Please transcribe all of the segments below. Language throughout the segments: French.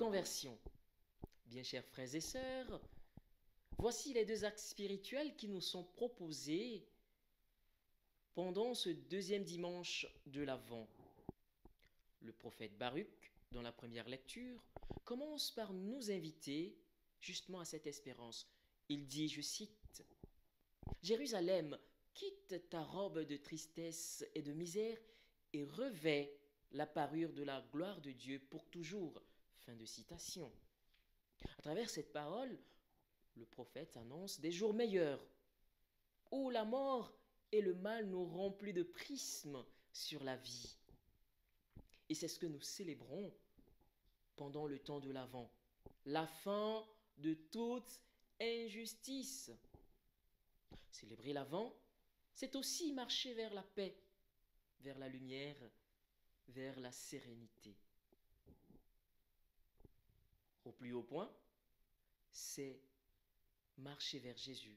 conversion. Bien chers frères et sœurs, voici les deux actes spirituels qui nous sont proposés pendant ce deuxième dimanche de l'Avent. Le prophète Baruch, dans la première lecture, commence par nous inviter justement à cette espérance. Il dit, je cite, « Jérusalem, quitte ta robe de tristesse et de misère et revêt la parure de la gloire de Dieu pour toujours. » Fin de citation. À travers cette parole, le prophète annonce des jours meilleurs, où la mort et le mal n'auront plus de prisme sur la vie. Et c'est ce que nous célébrons pendant le temps de l'Avent, la fin de toute injustice. Célébrer l'Avent, c'est aussi marcher vers la paix, vers la lumière, vers la sérénité. Au plus haut point, c'est marcher vers Jésus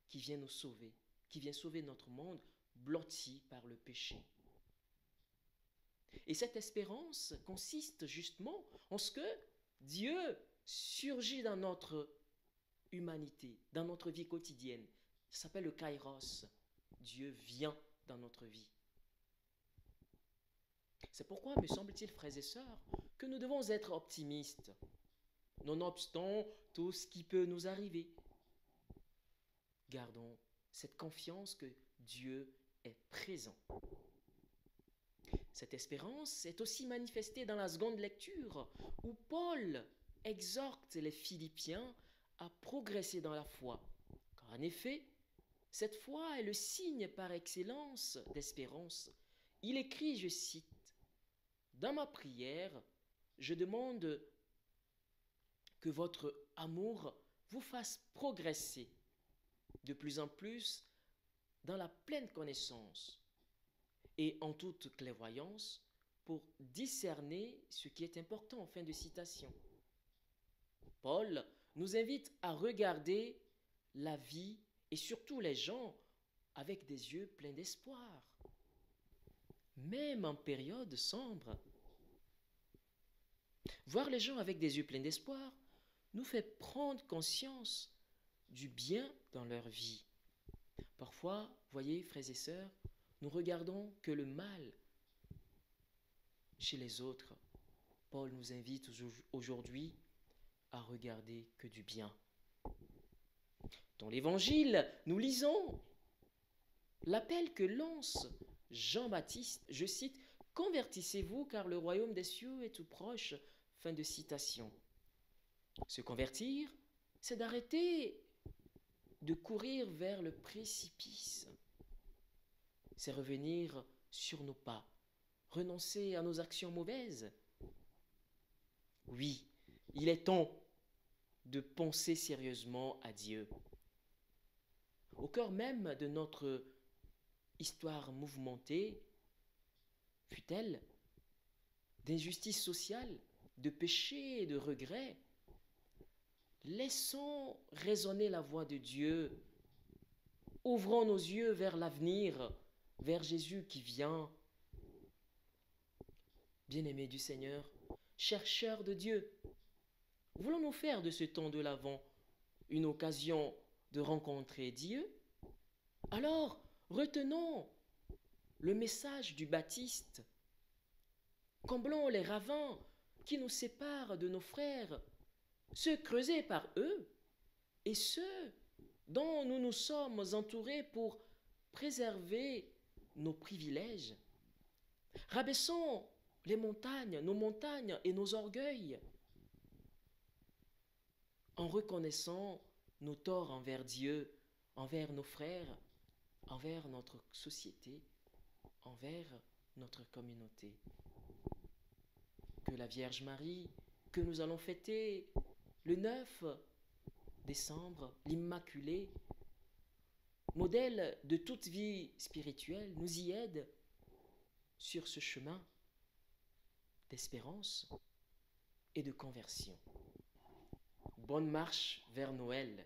qui vient nous sauver, qui vient sauver notre monde blotti par le péché. Et cette espérance consiste justement en ce que Dieu surgit dans notre humanité, dans notre vie quotidienne. Ça s'appelle le kairos. Dieu vient dans notre vie. C'est pourquoi, me semble-t-il, frères et sœurs, que nous devons être optimistes, nonobstant tout ce qui peut nous arriver. Gardons cette confiance que Dieu est présent. Cette espérance est aussi manifestée dans la seconde lecture, où Paul exhorte les Philippiens à progresser dans la foi. Car en effet, cette foi est le signe par excellence d'espérance. Il écrit, je cite, « Dans ma prière, je demande que votre amour vous fasse progresser de plus en plus dans la pleine connaissance et en toute clairvoyance pour discerner ce qui est important. » Fin de citation. Paul nous invite à regarder la vie et surtout les gens avec des yeux pleins d'espoir, même en période sombre. Voir les gens avec des yeux pleins d'espoir nous fait prendre conscience du bien dans leur vie. Parfois, voyez, frères et sœurs, nous regardons que le mal chez les autres. Paul nous invite aujourd'hui à regarder que du bien. Dans l'Évangile, nous lisons l'appel que lance Jean-Baptiste, je cite, « Convertissez-vous car le royaume des cieux est tout proche. » Fin de citation. Se convertir, c'est d'arrêter de courir vers le précipice. C'est revenir sur nos pas, renoncer à nos actions mauvaises. Oui, il est temps de penser sérieusement à Dieu. Au cœur même de notre histoire mouvementée, fut-elle d'injustice sociale, de péché et de regret, laissons résonner la voix de Dieu. Ouvrons nos yeux vers l'avenir, vers Jésus qui vient. Bien-aimés du Seigneur, chercheurs de Dieu, voulons-nous faire de ce temps de l'Avent une occasion de rencontrer Dieu? Alors, retenons le message du Baptiste. Comblons les ravins qui nous séparent de nos frères, ceux creusés par eux et ceux dont nous nous sommes entourés pour préserver nos privilèges. Rabaissons les montagnes, nos montagnes et nos orgueils en reconnaissant nos torts envers Dieu, envers nos frères, envers notre société, envers notre communauté. Que la Vierge Marie, que nous allons fêter le 9 décembre, l'Immaculée, modèle de toute vie spirituelle, nous y aide sur ce chemin d'espérance et de conversion. Bonne marche vers Noël.